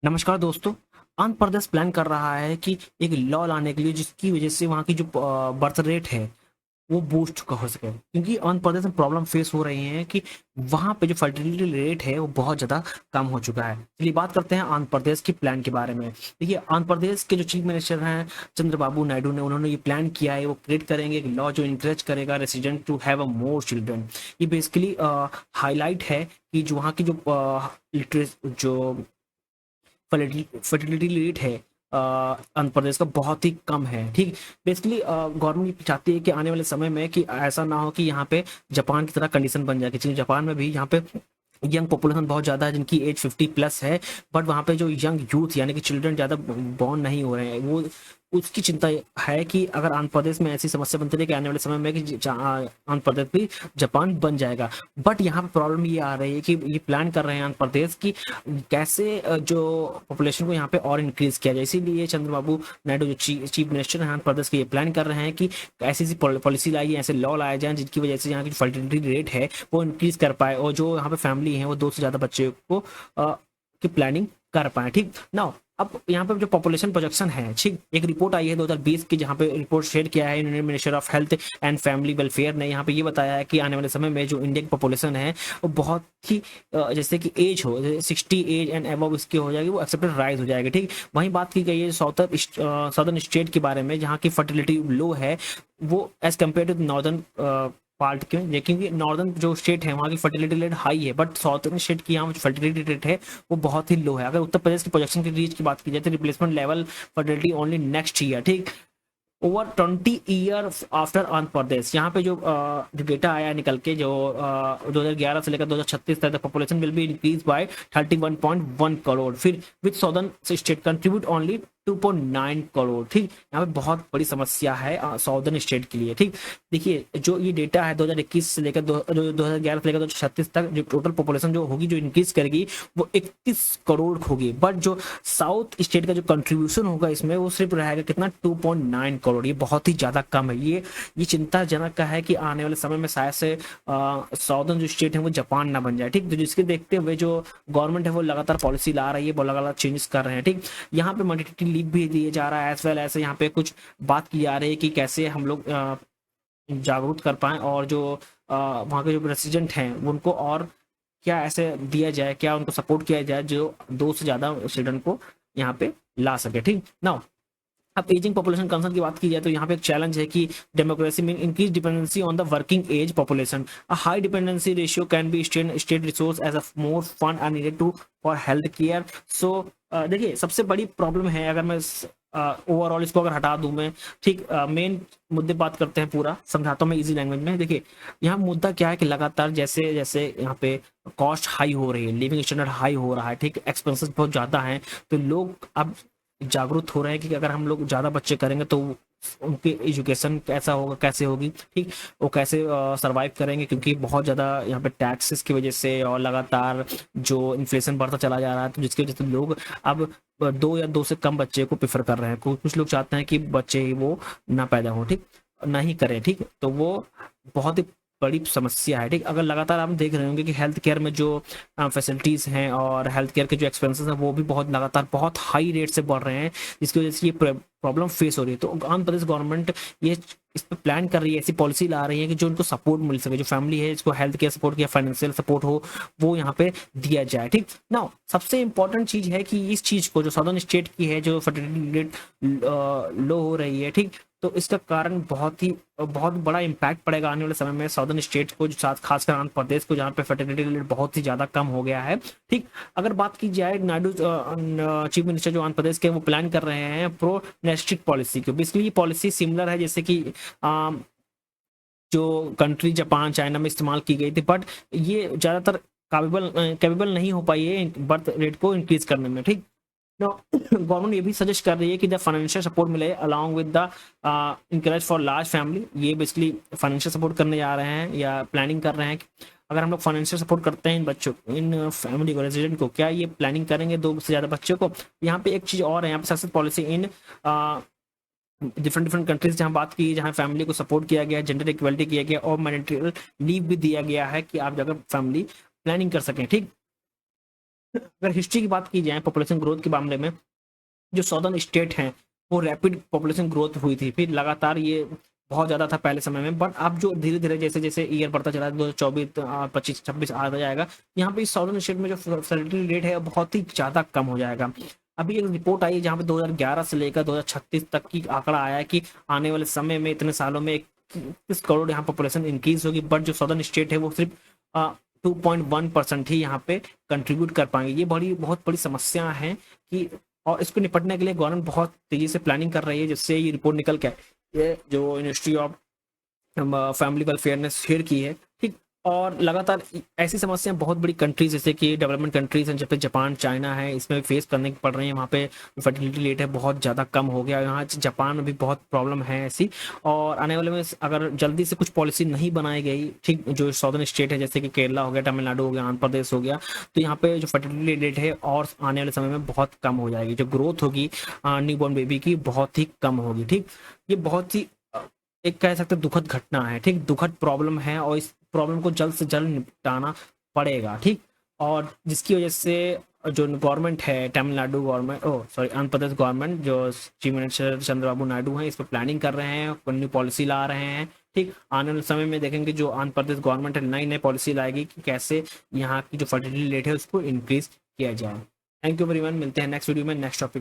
नमस्कार दोस्तों। आंध्र प्रदेश प्लान कर रहा है कि एक लॉ लाने के लिए जिसकी वजह से वहाँ की जो बर्थ रेट है वो बूस्ट हो सके, क्योंकि आंध्र प्रदेश में प्रॉब्लम फेस हो रही है कि वहाँ पे जो फर्टिलिटी रेट है वो बहुत ज़्यादा कम हो चुका है। चलिए बात करते हैं आंध्र प्रदेश की प्लान के बारे में। देखिए, आंध्र प्रदेश के जो चीफ मिनिस्टर हैं चंद्रबाबू नायडू ने, उन्होंने ये प्लान किया है, वो क्रिएट करेंगे एक लॉ जो इंकरेज करेगा resident to have a more children. ये बेसिकली हाईलाइट है कि जो वहाँ की जो जो फर्टिलिटी रेट है आंध्र प्रदेश का बहुत ही कम है। ठीक, बेसिकली गवर्नमेंट चाहती है कि आने वाले समय में कि ऐसा ना हो कि यहाँ पे जापान की तरह कंडीशन बन जाए, क्योंकि जापान में भी यहाँ पे यंग पॉपुलेशन बहुत ज़्यादा है जिनकी एज 50+ है, बट वहाँ पे जो यंग यूथ यानी कि चिल्ड्रन ज़्यादा बॉर्न नहीं हो रहे हैं। वो उसकी चिंता है कि अगर आंध्र प्रदेश में ऐसी समस्या बनती रही कि आने वाले समय में कि आंध्र प्रदेश भी जापान बन जाएगा। बट यहाँ पे प्रॉब्लम ये आ रही है कि ये प्लान कर रहे हैं आंध्र प्रदेश की कैसे जो पॉपुलेशन को यहाँ पे और इंक्रीज किया जाए। इसीलिए चंद्रबाबू नायडू जो चीफ मिनिस्टर हैं आंध्र प्रदेश के, ये प्लान कर रहे हैं कि ऐसी ऐसी पॉलिसी लाई, ऐसे लॉ लाए जाएं जिनकी वजह से यहाँ की फर्टिलिटी रेट है वो इंक्रीज कर पाए, और जो यहाँ पे फैमिली है वो 2 से ज़्यादा बच्चे को की प्लानिंग कर पाए। ठीक ना। अब यहाँ पे जो पॉपुलेशन प्रोजेक्शन है, ठीक, एक रिपोर्ट आई है 2020 की, जहाँ पे रिपोर्ट शेयर किया है union minister of health and family welfare ने। यहाँ पे ये बताया है कि आने वाले समय में जो इंडिया की पॉपुलेशन है वो बहुत ही जैसे कि एज हो, जैसे 60 एज एंड अबव इसकी हो जाएगी, वो एक्सेप्टेड राइज हो जाएगी। ठीक, वहीं बात की गई है साउदर्न स्टेट के बारे में, जहाँ की फर्टिलिटी लो है वो as compare to northern part के, लेकिन नॉर्दर्न जो स्टेट है वहाँ की फर्टिलिटी रेट हाई है, बट साउथर्न स्टेट की यहाँ फर्टिलिटी रेट है वो बहुत ही लो है। अगर उत्तर प्रदेश की प्रोजेक्शन की रीच की बात की जाए तो replacement level fertility only next year, ठीक, over 20 year after Andhra Pradesh. यहाँ पे जो डेटा आया निकल के, जो 2011 से लेकर 2036 तक population will be increase by 31.1 crore, फिर with southern state contribute only 2.9 crore. ठीक, यहाँ पे बहुत बड़ी समस्या है सदर्न स्टेट के लिए। ठीक, देखिए जो ये डेटा है 2021 से लेकर 2011 से लेकर 2036 तक, जो टोटल पॉपुलेशन जो होगी, जो इंक्रीज करेगी वो 31 करोड़ होगी, बट जो साउथ स्टेट का जो कंट्रीब्यूशन होगा इसमें वो सिर्फ रहेगा कितना, 2.9 करोड़। ये बहुत ही ज्यादा कम है। ये चिंताजनक है कि आने वाले समय में शायद से साउदर्न जो स्टेट है वो जापान ना बन जाए। ठीक, तो जिसके देखते हुए जो गवर्नमेंट है वो लगातार पॉलिसी ला रही है, वो लगातार चेंजेस कर रहे हैं। ठीक, यहाँ पे मैटरनिटी लीव भी दिए जा रहा है, एज वेल ऐसे यहाँ पे कुछ बात की जा रही है कि कैसे हम लोग जागरूक कर पाएं, और जो वहाँ के जो रेसिडेंट हैं उनको और क्या ऐसे दिया जाए, क्या उनको सपोर्ट किया जाए जो 2 से ज़्यादा चिल्ड्रन को यहाँ पे ला सके। ठीक ना। अब एजिंग पॉपुलेशन कंसर्न की बात की जाए तो यहाँ पे एक चैलेंज है कि डेमोक्रेसी में increase dependency on the working age population. A high dependency ratio can be state resource as a more fund are needed to for health care. So देखिए, सबसे बड़ी प्रॉब्लम है, अगर मैं ओवरऑल इसको अगर हटा दूं मैं, ठीक, मेन मुद्दे बात करते हैं, पूरा समझाता हूं मैं इजी लैंग्वेज में। देखिए, यहाँ मुद्दा क्या है कि लगातार जैसे जैसे यहाँ पे कॉस्ट हाई हो रही है, लिविंग स्टैंडर्ड हाई हो रहा है, ठीक, एक्सपेंसेस बहुत ज़्यादा हैं, तो लोग अब जागरूक हो रहे हैं कि अगर हम लोग ज़्यादा बच्चे करेंगे तो उनकी एजुकेशन कैसा होगा, कैसे होगी, ठीक, वो कैसे सरवाइव करेंगे, क्योंकि बहुत ज़्यादा यहाँ पे टैक्सेस की वजह से और लगातार जो इन्फ्लेशन बढ़ता चला जा रहा है, तो जिसकी वजह से लोग अब 2 या 2 से कम बच्चे को प्रेफर कर रहे हैं। कुछ लोग चाहते हैं कि बच्चे ही वो ना पैदा हो, ठीक, ना ही करें। ठीक, तो वो बहुत ही बड़ी समस्या है। ठीक, अगर लगातार आप देख रहे होंगे कि हेल्थ केयर में जो फैसिलिटीज हैं और हेल्थ केयर के जो एक्सपेंसेस हैं वो भी बहुत लगातार बहुत हाई रेट से बढ़ रहे हैं, जिसकी वजह से ये प्रॉब्लम फेस हो रही है। तो आंध्र प्रदेश गवर्नमेंट ये इस पर प्लान कर रही है, ऐसी पॉलिसी ला रही है कि जो उनको सपोर्ट मिल सके, जो फैमिली है इसको हेल्थ केयर सपोर्ट या फाइनेंशियल सपोर्ट हो वो यहाँ पे दिया जाए। ठीक ना। सबसे इंपॉर्टेंट चीज है कि इस चीज को, जो सदर्न स्टेट की है जो फर्टिलिटी रेट लो हो रही है, ठीक, तो इसका कारण बहुत बड़ा इम्पैक्ट पड़ेगा आने वाले समय में सदर्न स्टेट को, जो साथ खासकर आंध्र प्रदेश को, जहाँ पे फर्टिलिटी रेट बहुत ही ज्यादा कम हो गया है। ठीक, अगर बात की जाए नायडू चीफ मिनिस्टर जो आंध्र प्रदेश के, वो प्लान कर रहे हैं प्रो नेस्टिक पॉलिसी की। बेसिकली ये पॉलिसी सिमिलर है जैसे कि जो कंट्री जापान चाइना में इस्तेमाल की गई थी, बट ये ज्यादातर कैपेबल नहीं हो पाई है बर्थ रेट को इंक्रीज करने में। ठीक, गवर्नमेंट ये भी सजेस्ट कर रही है कि द फाइनेंशियल सपोर्ट मिले along with the encourage for large family. ये बेसिकली फाइनेंशियल सपोर्ट करने जा रहे हैं या प्लानिंग कर रहे हैं कि अगर हम लोग फाइनेंशियल सपोर्ट करते हैं इन बच्चों, इन फैमिली को, रेजिडेंट को, क्या ये प्लानिंग करेंगे 2 से ज़्यादा बच्चों को। यहाँ पे एक चीज़ और है, यहाँ पे success policy in different different countries जहाँ बात की, जहाँ फैमिली को सपोर्ट किया गया, जेंडर इक्वलिटी किया गया और मैरिटल लीव भी दिया गया है कि आप जाकर फैमिली प्लानिंग कर सकें। ठीक, अगर हिस्ट्री की बात की जाए पॉपुलेशन ग्रोथ के मामले में, जो सदर्न स्टेट हैं वो रैपिड पॉपुलेशन ग्रोथ हुई थी, फिर लगातार ये बहुत ज़्यादा था पहले समय में, बट अब जो धीरे धीरे जैसे जैसे ईयर बढ़ता चला 2024 25 26 आता जाएगा, यहाँ पे इस सदर्न स्टेट में जो फर्टिलिटी रेट है बहुत ही ज़्यादा कम हो जाएगा। अभी एक रिपोर्ट आई है जहाँ पे 2011 से लेकर 2036 तक की आंकड़ा आया है कि आने वाले समय में इतने सालों में 31 करोड़ यहाँ पॉपुलेशन इंक्रीज होगी, बट जो सदर्न स्टेट है वो सिर्फ 2.1% ही यहाँ पे कंट्रीब्यूट कर पाएंगे। ये बहुत बड़ी समस्या है कि, और इसको निपटने के लिए गवर्नमेंट बहुत तेजी से प्लानिंग कर रही है, जिससे ये रिपोर्ट निकल के ये जो मिनिस्ट्री ऑफ फैमिली वेलफेयर ने शेयर की है, ठीक। और लगातार ऐसी समस्याएं बहुत बड़ी कंट्रीज जैसे कि डेवलपमेंट कंट्रीज हैं, जैसे जापान चाइना है, इसमें फेस करने पड़ रही है। वहाँ पे फर्टिलिटी रेट है बहुत ज़्यादा कम हो गया, यहाँ जापान में भी बहुत प्रॉब्लम है ऐसी। और आने वाले में अगर जल्दी से कुछ पॉलिसी नहीं बनाई गई, ठीक, जो सदर्न स्टेट है जैसे कि केरला हो गया, तमिलनाडु हो गया, आंध्र प्रदेश हो गया, तो यहाँ पे जो फर्टिलिटी रेट है और आने वाले समय में बहुत कम हो जाएगी। जो ग्रोथ होगी न्यू बॉर्न बेबी की बहुत ही कम होगी, ठीक। ये बहुत ही एक कह सकते हैं दुखद घटना है, ठीक, दुखद प्रॉब्लम है, और इस प्रॉब्लम को जल्द से जल्द निपटाना पड़ेगा, ठीक। और जिसकी वजह से जो गवर्नमेंट है, तमिलनाडु गवर्नमेंट, आंध्र प्रदेश गवर्नमेंट, जो चीफ मिनिस्टर चंद्रबाबू नायडू हैं, इस पर प्लानिंग कर रहे हैं, न्यू पॉलिसी ला रहे हैं, ठीक। आने वाले समय में देखेंगे जो आंध्र प्रदेश गवर्नमेंट है नई नई पॉलिसी लाएगी कि कैसे यहाँ की जो फर्टिलिटी रेट है उसको इंक्रीज किया जाए। थैंक यू एवरीवन, मिलते हैं नेक्स्ट वीडियो में नेक्स्ट टॉपिक।